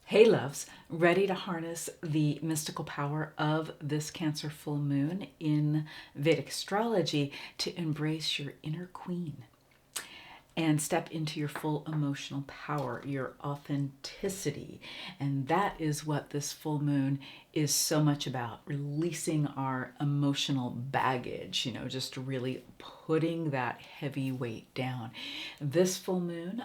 Hey loves, ready to harness the mystical power of this Cancer full moon in Vedic astrology to embrace your inner queen and step into your full emotional power, your authenticity. And that is what this full moon is so much about, releasing our emotional baggage, just really putting that heavy weight down. This full moon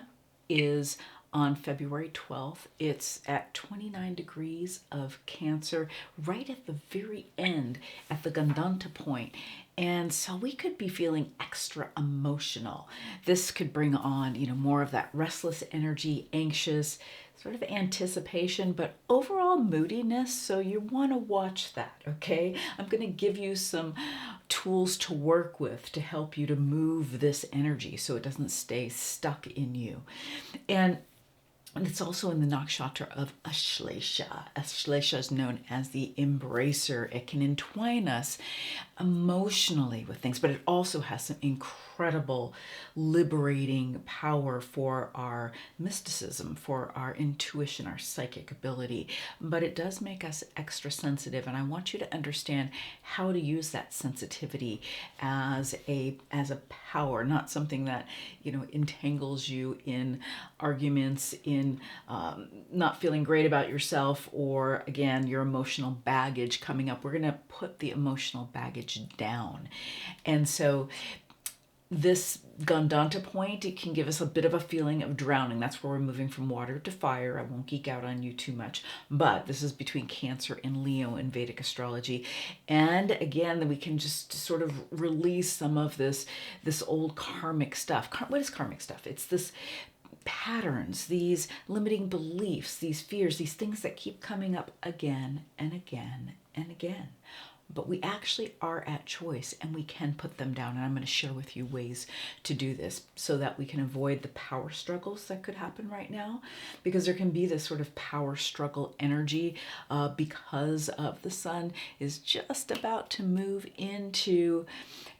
is on February 12th. It's at 29 degrees of Cancer, right at the very end, at the Gandanta point. And so we could be feeling extra emotional. This could bring on, more of that restless energy, anxious, sort of anticipation, but overall moodiness. So you want to watch that, okay? I'm going to give you some tools to work with to help you to move this energy so it doesn't stay stuck in you. And it's also in the nakshatra of Ashlesha. Ashlesha is known as the embracer. It can entwine us emotionally with things, but it also has some incredible liberating power for our mysticism, for our intuition, our psychic ability. But it does make us extra sensitive, and I want you to understand how to use that sensitivity as a power, not something that entangles you in arguments, in not feeling great about yourself, or again your emotional baggage coming up. We're going to put the emotional baggage down. And so this Gandanta point, it can give us a bit of a feeling of drowning. That's where we're moving from water to fire. I won't geek out on you too much, but this is between Cancer and Leo in Vedic astrology. And again, then we can just sort of release some of this old karmic stuff. What is karmic stuff? It's this patterns, these limiting beliefs, these fears, these things that keep coming up again and again and again. But we actually are at choice, and we can put them down. And I'm going to share with you ways to do this so that we can avoid the power struggles that could happen right now, because there can be this sort of power struggle energy because of the sun is just about to move into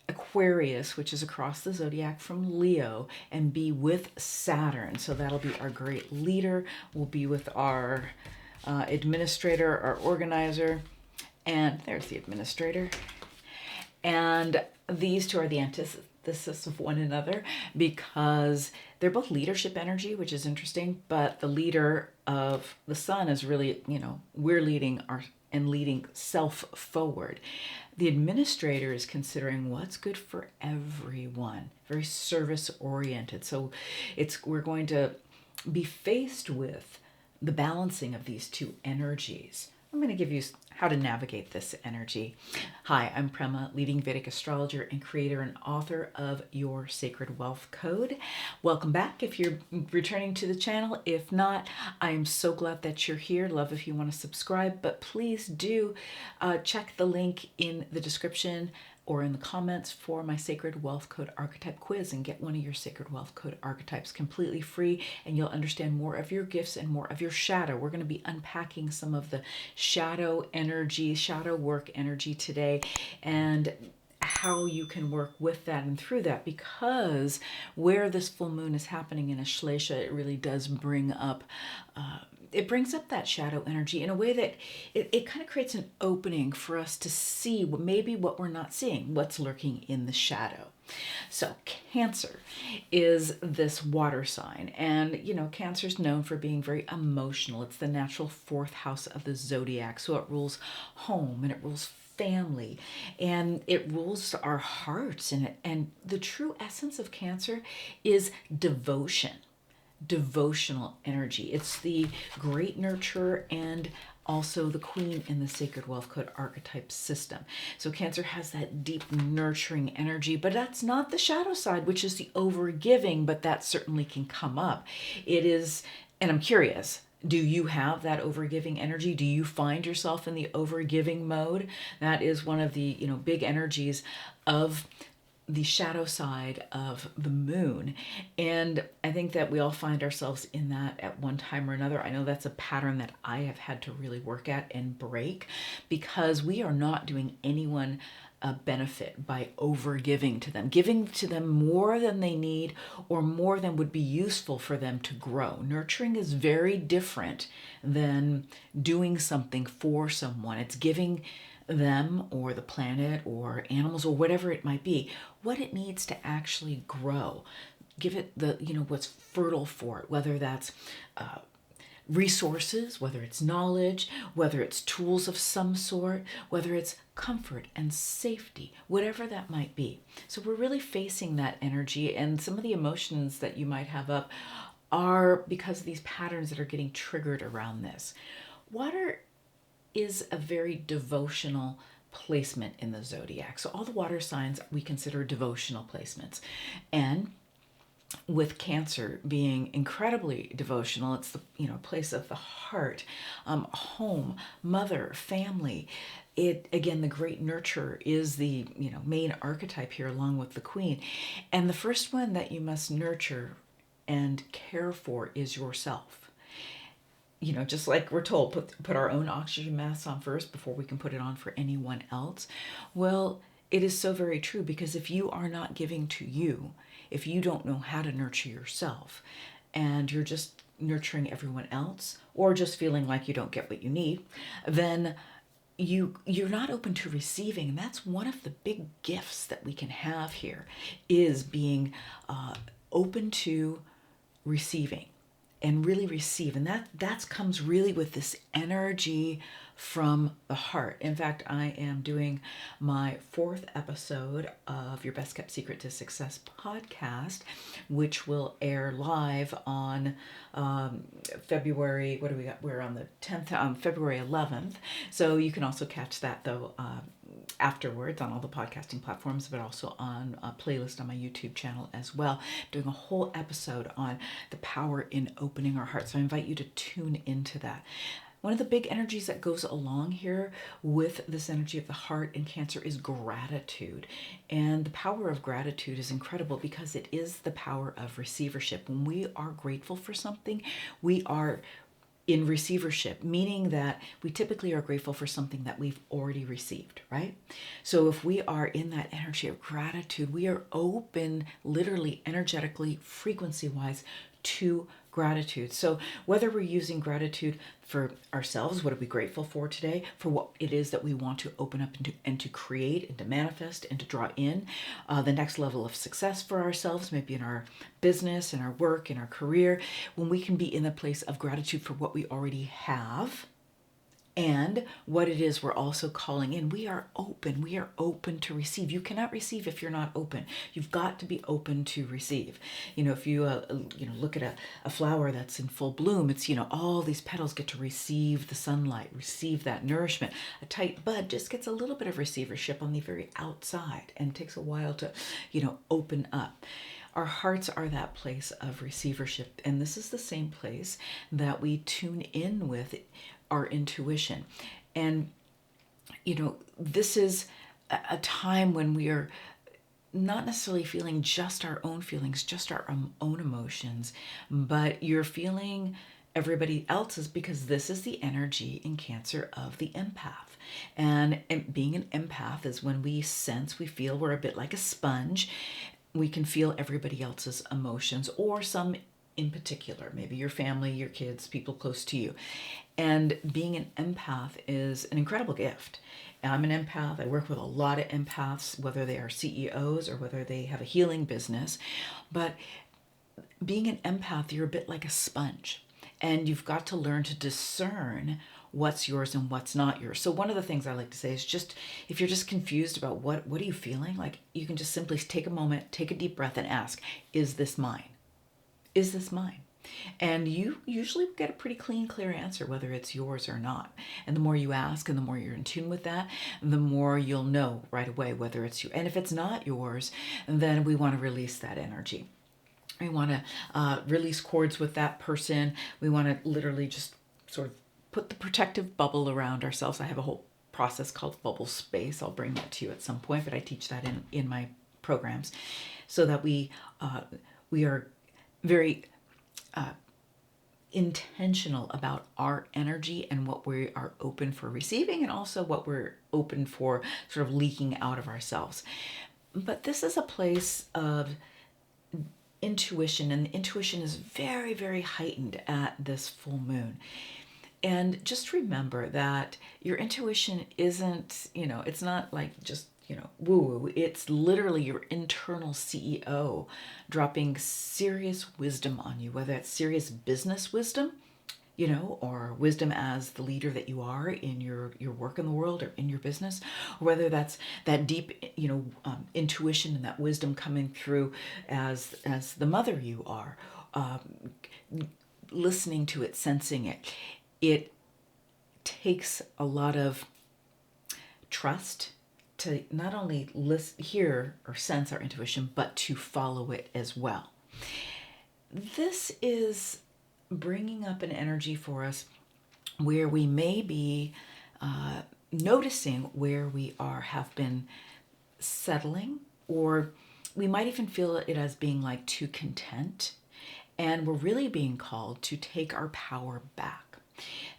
Aquarius, which is across the zodiac from Leo, and be with Saturn. So that'll be our great leader. We'll be with our administrator, our organizer. And there's the administrator. And these two are the antithesis of one another because they're both leadership energy, which is interesting. But the leader of the sun is really, we're leading leading self forward. The administrator is considering what's good for everyone, very service oriented. So we're going to be faced with the balancing of these two energies. I'm going to give you how to navigate this energy. Hi, I'm Prema, leading Vedic astrologer and creator and author of Your Sacred Wealth Code. Welcome back if you're returning to the channel. If not, I'm so glad that you're here. Love if you want to subscribe, but please do check the link in the description or in the comments for my Sacred Wealth Code Archetype quiz and get one of your Sacred Wealth Code Archetypes completely free, and you'll understand more of your gifts and more of your shadow. We're going to be unpacking some of the shadow energy, shadow work energy today, and how you can work with that and through that, because where this full moon is happening in Ashlesha, it really does bring up it brings up that shadow energy in a way that it kind of creates an opening for us to see maybe what we're not seeing, what's lurking in the shadow. So Cancer is this water sign, and Cancer is known for being very emotional. It's the natural fourth house of the zodiac, so it rules home and it rules family, and it rules our hearts. And the true essence of Cancer is devotional energy. It's the great nurturer and also the queen in the Sacred Wealth Code Archetype system. So Cancer has that deep nurturing energy, but that's not the shadow side, which is the overgiving, but that certainly can come up. It is, and I'm curious, do you have that overgiving energy? Do you find yourself in the overgiving mode? That is one of the big energies of the shadow side of the moon. And I think that we all find ourselves in that at one time or another. I know that's a pattern that I have had to really work at and break, because we are not doing anyone a benefit by over giving to them more than they need or more than would be useful for them to grow. Nurturing is very different than doing something for someone. It's giving them or the planet or animals or whatever it might be what it needs to actually grow. Give it the, what's fertile for it, whether that's resources, whether it's knowledge, whether it's tools of some sort, whether it's comfort and safety, whatever that might be. So we're really facing that energy, and some of the emotions that you might have up are because of these patterns that are getting triggered around this. Water is a very devotional placement in the zodiac. So all the water signs we consider devotional placements. And with Cancer being incredibly devotional, it's the place of the heart, home, mother, family. It again, the great nurturer is the main archetype here, along with the Queen. And the first one that you must nurture and care for is yourself. Just like we're told, put our own oxygen mask on first before we can put it on for anyone else. Well, it is so very true, because if you are not giving to you, if you don't know how to nurture yourself, and you're just nurturing everyone else, or just feeling like you don't get what you need, then you're not open to receiving. And that's one of the big gifts that we can have here, is being open to receiving and really receive. And that comes really with this energy from the heart. In fact, I am doing my 4th episode of Your Best Kept Secret to Success podcast, which will air live on February, what do we got? We're on the 10th, February 11th. So you can also catch that though afterwards on all the podcasting platforms, but also on a playlist on my YouTube channel as well, doing a whole episode on the power in opening our heart. So I invite you to tune into that. One of the big energies that goes along here with this energy of the heart in Cancer is gratitude. And the power of gratitude is incredible, because it is the power of receivership. When we are grateful for something, we are in receivership, meaning that we typically are grateful for something that we've already received, right? So if we are in that energy of gratitude, we are open, literally, energetically, frequency-wise, to gratitude. So whether we're using gratitude for ourselves, what are we grateful for today, for what it is that we want to open up and to create and to manifest and to draw in the next level of success for ourselves, maybe in our business, in our work, in our career, when we can be in the place of gratitude for what we already have and what it is we're also calling in. We are open to receive. You cannot receive if you're not open. You've got to be open to receive. If you look at a flower that's in full bloom, it's all these petals get to receive the sunlight, receive that nourishment. A tight bud just gets a little bit of receivership on the very outside, and it takes a while to open up. Our hearts are that place of receivership, and this is the same place that we tune in with our intuition. And this is a time when we are not necessarily feeling just our own feelings, just our own emotions, but you're feeling everybody else's, because this is the energy in Cancer of the empath. And being an empath is when we sense, we feel, we're a bit like a sponge. We can feel everybody else's emotions, or some in particular, maybe your family, your kids, people close to you. And being an empath is an incredible gift. I'm an empath. I work with a lot of empaths, whether they are CEOs or whether they have a healing business. But being an empath, you're a bit like a sponge, and you've got to learn to discern what's yours and what's not yours. So one of the things I like to say is, just if you're just confused about what are you feeling, like, you can just simply take a moment, take a deep breath, and ask, is this mine? Is this mine? And you usually get a pretty clear answer whether it's yours or not. And the more you ask and the more you're in tune with that, the more you'll know right away whether it's you. And if it's not yours, then we want to release that energy. We want to release cords with that person. We want to literally just sort of put the protective bubble around ourselves. I have a whole process called bubble space. I'll bring that to you at some point, but I teach that in my programs, so that we are very intentional about our energy and what we are open for receiving, and also what we're open for sort of leaking out of ourselves. But this is a place of intuition, and intuition is very, very heightened at this full moon. And just remember that your intuition isn't, it's not like just, woo woo. It's literally your internal CEO dropping serious wisdom on you, whether it's serious business wisdom, or wisdom as the leader that you are in your work in the world or in your business, or whether that's that deep, intuition and that wisdom coming through as the mother you are, listening to it, sensing it. It takes a lot of trust to not only hear or sense our intuition, but to follow it as well. This is bringing up an energy for us where we may be noticing where we have been settling, or we might even feel it as being like too content, and we're really being called to take our power back.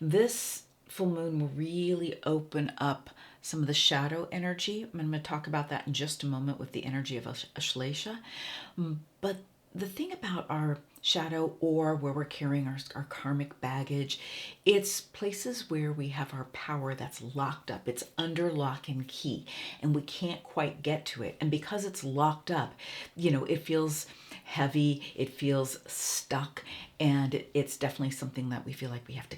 This full moon will really open up some of the shadow energy. I'm going to talk about that in just a moment with the energy of Ashlesha. But the thing about our shadow, or where we're carrying our karmic baggage, it's places where we have our power that's locked up. It's under lock and key, and we can't quite get to it. And because it's locked up, it feels heavy, it feels stuck, and it's definitely something that we feel like we have to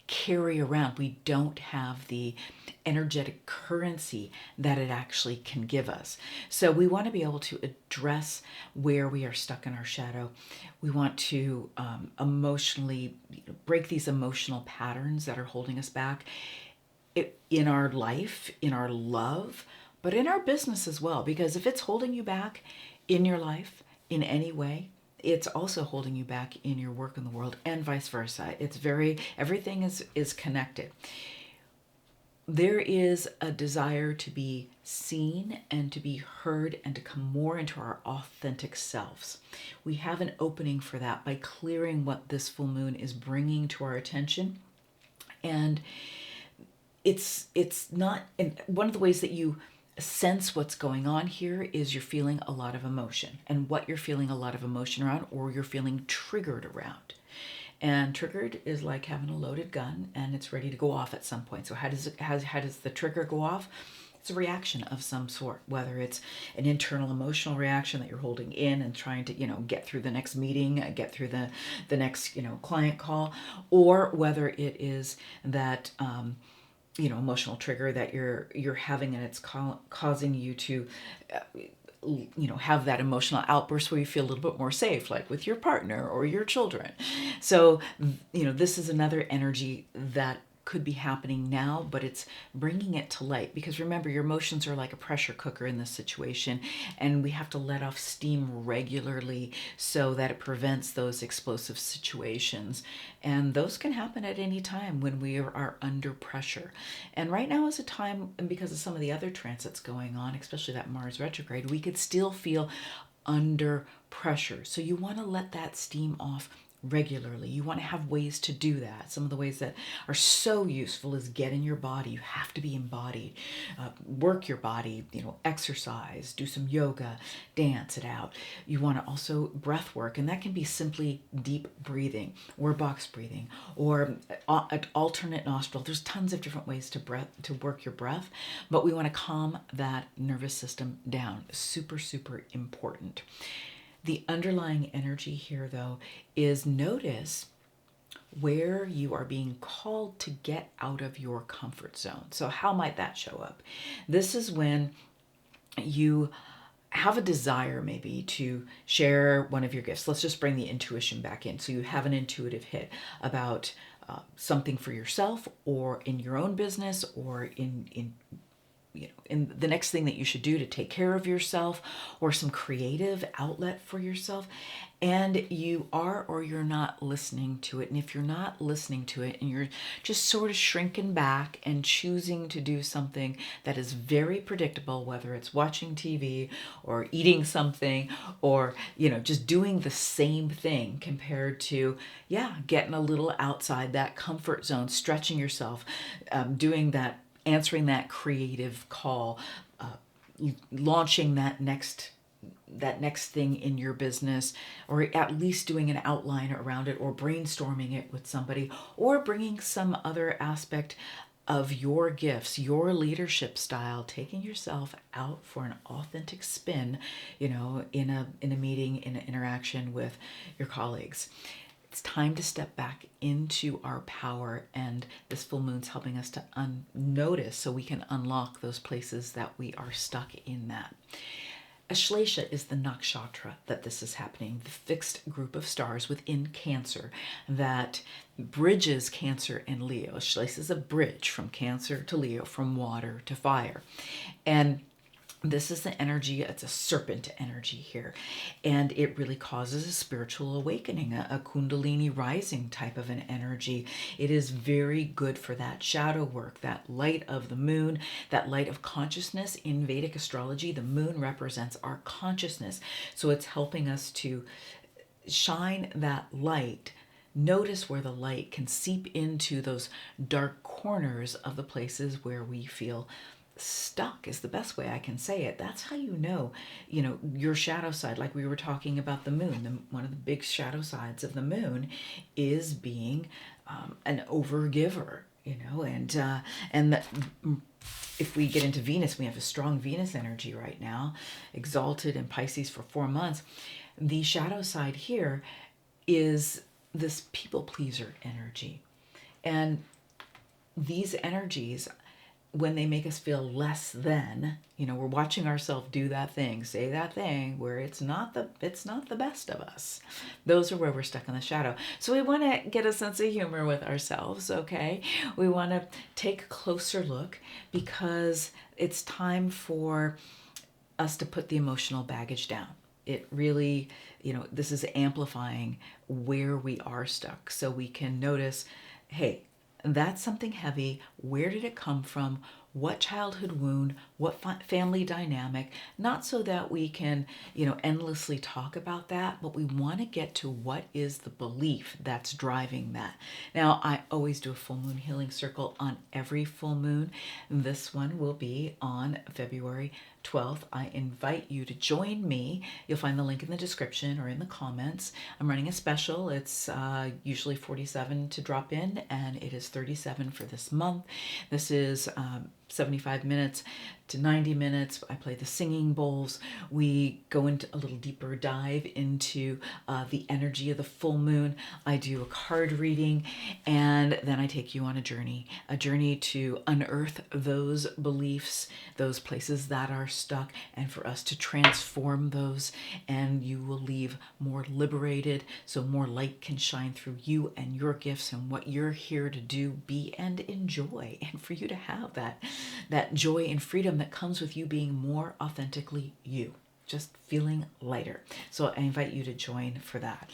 carry around. We don't have the energetic currency that it actually can give us. So we want to be able to address where we are stuck in our shadow. We want to emotionally break these emotional patterns that are holding us back in our life, in our love, but in our business as well. Because if it's holding you back in your life in any way, it's also holding you back in your work in the world, and vice versa. Everything is connected. There is a desire to be seen and to be heard and to come more into our authentic selves. We have an opening for that by clearing what this full moon is bringing to our attention. And it's not, and one of the ways that you sense what's going on here is you're feeling a lot of emotion, and what you're feeling a lot of emotion around, or you're feeling triggered around. And triggered is like having a loaded gun and it's ready to go off at some point. So how does the trigger go off? It's a reaction of some sort, whether it's an internal emotional reaction that you're holding in and trying to, get through the next meeting, get through the next, client call, or whether it is that, emotional trigger that you're having, and it's causing you to, have that emotional outburst where you feel a little bit more safe, like with your partner or your children. So, this is another energy that could be happening now, but it's bringing it to light, because remember, your emotions are like a pressure cooker in this situation, and we have to let off steam regularly so that it prevents those explosive situations. And those can happen at any time when we are under pressure. And right now is a time, and because of some of the other transits going on, especially that Mars retrograde, we could still feel under pressure. So you want to let that steam off regularly. You want to have ways to do that. Some of the ways that are so useful is get in your body. You have to be embodied. Work your body, exercise, do some yoga, dance it out. You want to also breath work, and that can be simply deep breathing or box breathing or an alternate nostril. There's tons of different ways to work your breath, but we want to calm that nervous system down. Super, super important. The underlying energy here, though, is notice where you are being called to get out of your comfort zone. So how might that show up? This is when you have a desire maybe to share one of your gifts. Let's just bring the intuition back in. So you have an intuitive hit about something for yourself, or in your own business, or in in the next thing that you should do to take care of yourself, or some creative outlet for yourself, and you are or you're not listening to it. And if you're not listening to it and you're just sort of shrinking back and choosing to do something that is very predictable, whether it's watching TV or eating something, or just doing the same thing compared to getting a little outside that comfort zone, stretching yourself, doing that, answering that creative call, launching that next thing in your business, or at least doing an outline around it, or brainstorming it with somebody, or bringing some other aspect of your gifts, your leadership style, taking yourself out for an authentic spin, in a meeting, in an interaction with your colleagues. It's time to step back into our power, and this full moon's helping us to notice so we can unlock those places that we are stuck in that. Ashlesha is the nakshatra that this is happening, the fixed group of stars within Cancer that bridges Cancer and Leo. Ashlesha is a bridge from Cancer to Leo, from water to fire. And this is the energy, it's a serpent energy here, and it really causes a spiritual awakening, a kundalini rising type of an energy. It is very good for that shadow work, that light of the moon, that light of consciousness. In Vedic astrology, the moon represents our consciousness, so it's helping us to shine that light. Notice where the light can seep into those dark corners of the places where we feel stuck, is the best way I can say it. That's how you know your shadow side. Like we were talking about the moon, one of the big shadow sides of the moon is being an overgiver, and if we get into Venus, we have a strong Venus energy right now, exalted in Pisces for 4 months. The shadow side here is this people pleaser energy, and these energies, when they make us feel less than, we're watching ourselves do that thing, say that thing where it's not the best of us. Those are where we're stuck in the shadow. So we want to get a sense of humor with ourselves, okay? We want to take a closer look, because it's time for us to put the emotional baggage down. It really, this is amplifying where we are stuck, so we can notice, hey, that's something heavy. Where did it come from? What childhood wound? What family dynamic? Not so that we can, endlessly talk about that, but we want to get to what is the belief that's driving that. Now, I always do a full moon healing circle on every full moon. This one will be on February 12th. I invite you to join me. You'll find the link in the description or in the comments. I'm running a special. It's usually $47 to drop in, and it is $37 for this month. This is 75 minutes to 90 minutes. I play the singing bowls. We go into a little deeper dive into the energy of the full moon. I do a card reading, and then I take you on a journey to unearth those beliefs, those places that are stuck, and for us to transform those, and you will leave more liberated, so more light can shine through you and your gifts and what you're here to do, be, and enjoy, and for you to have that joy and freedom that comes with you being more authentically you, just feeling lighter. So I invite you to join for that.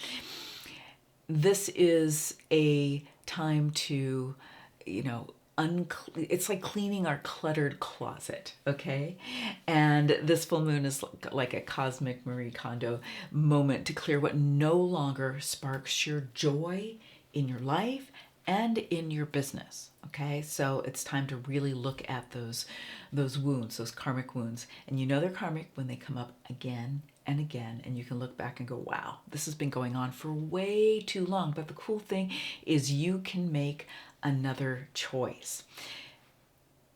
This is a time to, it's like cleaning our cluttered closet, okay? And this full moon is like a cosmic Marie Kondo moment to clear what no longer sparks your joy in your life and in your business, okay? So it's time to really look at those wounds, those karmic wounds. And they're karmic when they come up again and again, and you can look back and go, wow, this has been going on for way too long. But the cool thing is you can make another choice.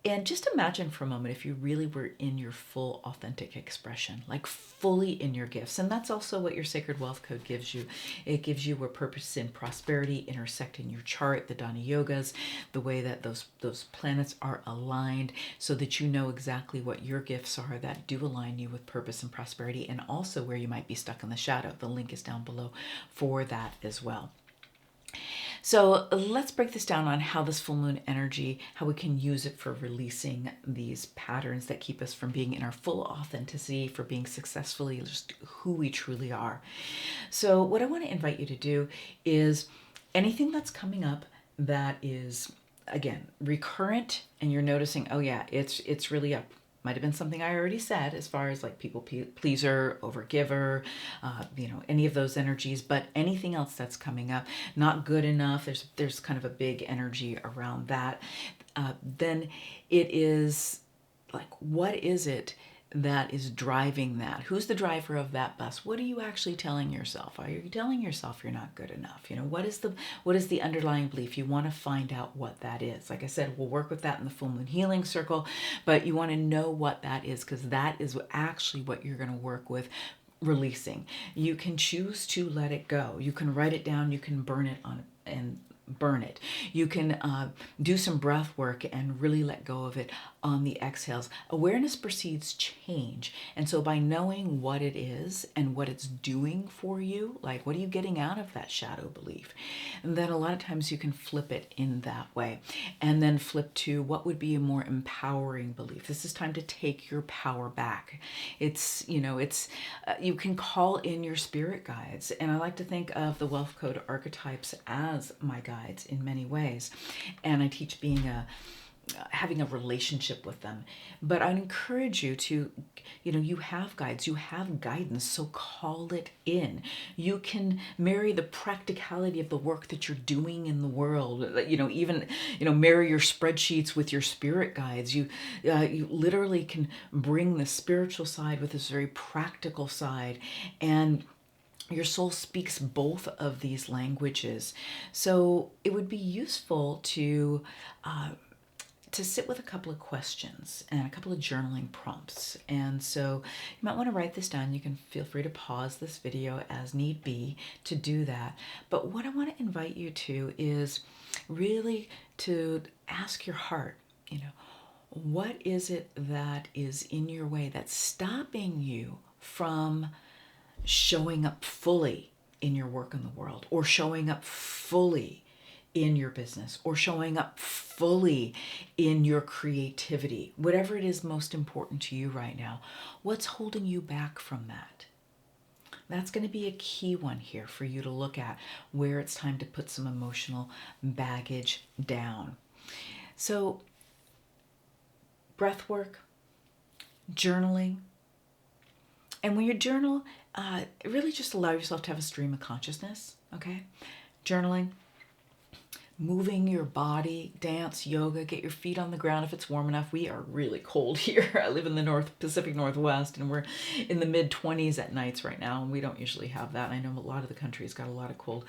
And just imagine for a moment if you really were in your full authentic expression, like fully in your gifts. And that's also what your Sacred Wealth Code gives you. It gives you where purpose and prosperity intersect in your chart, the Dana Yogas, the way that those planets are aligned, so that you know exactly what your gifts are that do align you with purpose and prosperity, and also where you might be stuck in the shadow. The link is down below for that as well. So let's break this down on how this full moon energy, how we can use it for releasing these patterns that keep us from being in our full authenticity, for being successfully just who we truly are. So what I want to invite you to do is anything that's coming up that is, again, recurrent, and you're noticing, oh yeah, it's really up. Might have been something I already said as far as like people pleaser, overgiver, any of those energies, but anything else that's coming up, not good enough, there's kind of a big energy around that. Then it is like, what is it that is driving that? Who's the driver of that bus? What are you actually telling yourself? Are you telling yourself you're not good enough? What is the underlying belief? You want to find out what that is. Like I said, we'll work with that in the full moon healing circle, but you want to know what that is, because that is actually what you're going to work with releasing. You can choose to let it go. You can write it down, you can burn it on and burn it. You can do some breath work and really let go of it on the exhales. Awareness precedes change. And so by knowing what it is and what it's doing for you, like what are you getting out of that shadow belief? And then a lot of times you can flip it in that way. And then flip to what would be a more empowering belief. This is time to take your power back. You can call in your spirit guides. And I like to think of the Wealth Code Archetypes as my guides in many ways. And I teach having a relationship with them. But I encourage you to, you have guides, you have guidance, so call it in. You can marry the practicality of the work that you're doing in the world, even marry your spreadsheets with your spirit guides. You literally can bring the spiritual side with this very practical side, and your soul speaks both of these languages. So it would be useful to sit with a couple of questions and a couple of journaling prompts. And so you might want to write this down. You can feel free to pause this video as need be to do that. But what I want to invite you to is really to ask your heart, what is it that is in your way that's stopping you from showing up fully in your work in the world, or showing up fully in your business, or showing up fully in your creativity, whatever it is most important to you right now. What's holding you back from that? That's going to be a key one here for you to look at, where it's time to put some emotional baggage down. So breath work, journaling, and when you journal, really just allow yourself to have a stream of consciousness, okay? Journaling, moving your body, dance, yoga, get your feet on the ground if it's warm enough. We are really cold here. I live in the Pacific Northwest, and we're in the mid-20s at nights right now, and we don't usually have that. I know a lot of the country's got a lot of cold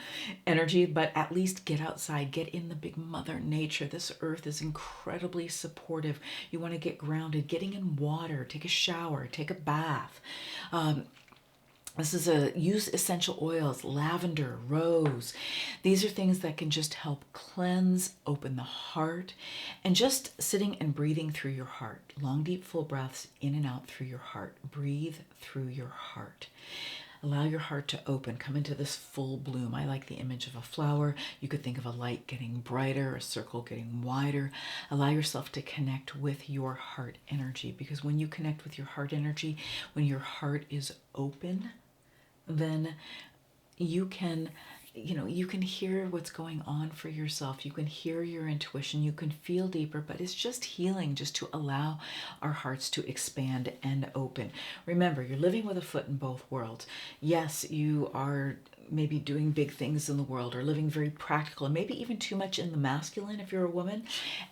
energy, but at least get outside, get in the big mother nature. This earth is incredibly supportive. You want to get grounded, getting in water, take a shower, take a bath. Use essential oils, lavender, rose. These are things that can just help cleanse, open the heart, and just sitting and breathing through your heart. Long, deep, full breaths in and out through your heart. Breathe through your heart. Allow your heart to open, come into this full bloom. I like the image of a flower. You could think of a light getting brighter, a circle getting wider. Allow yourself to connect with your heart energy, because when you connect with your heart energy, when your heart is open, then you can hear what's going on for yourself. You can hear your intuition. You can feel deeper, but it's just healing just to allow our hearts to expand and open. Remember, you're living with a foot in both worlds. Yes, you are maybe doing big things in the world, or living very practical, and maybe even too much in the masculine if you're a woman.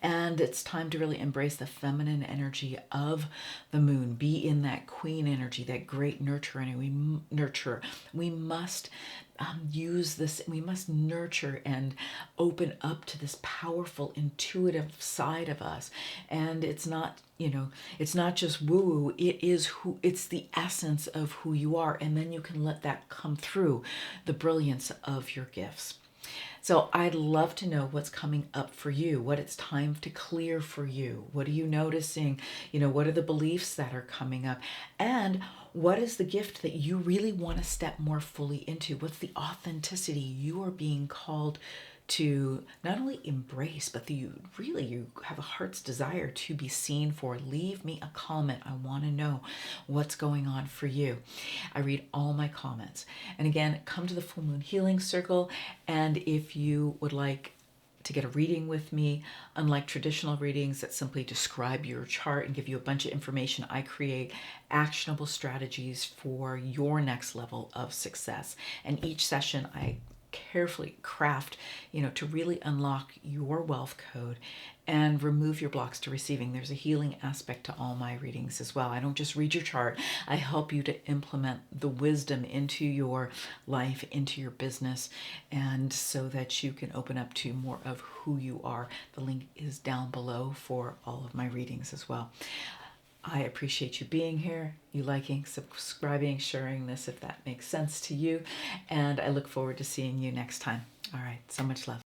And it's time to really embrace the feminine energy of the moon. Be in that queen energy, that great nurturer. We must use this. We must nurture and open up to this powerful, intuitive side of us. And it's not just woo-woo. It's the essence of who you are. And then you can let that come through the brilliance of your gifts. So I'd love to know what's coming up for you, what it's time to clear for you. What are you noticing? What are the beliefs that are coming up? And what is the gift that you really want to step more fully into? What's the authenticity you are being called to not only embrace, but you have a heart's desire to be seen for. Leave me a comment. I want to know what's going on for you. I read all my comments. And again, come to the Full Moon Healing Circle. And if you would like to get a reading with me, unlike traditional readings that simply describe your chart and give you a bunch of information, I create actionable strategies for your next level of success. And each session I carefully craft, to really unlock your wealth code and remove your blocks to receiving. There's a healing aspect to all my readings as well. I don't just read your chart. I help you to implement the wisdom into your life, into your business, and so that you can open up to more of who you are. The link is down below for all of my readings as well. I appreciate you being here, you liking, subscribing, sharing this if that makes sense to you, and I look forward to seeing you next time. All right, so much love.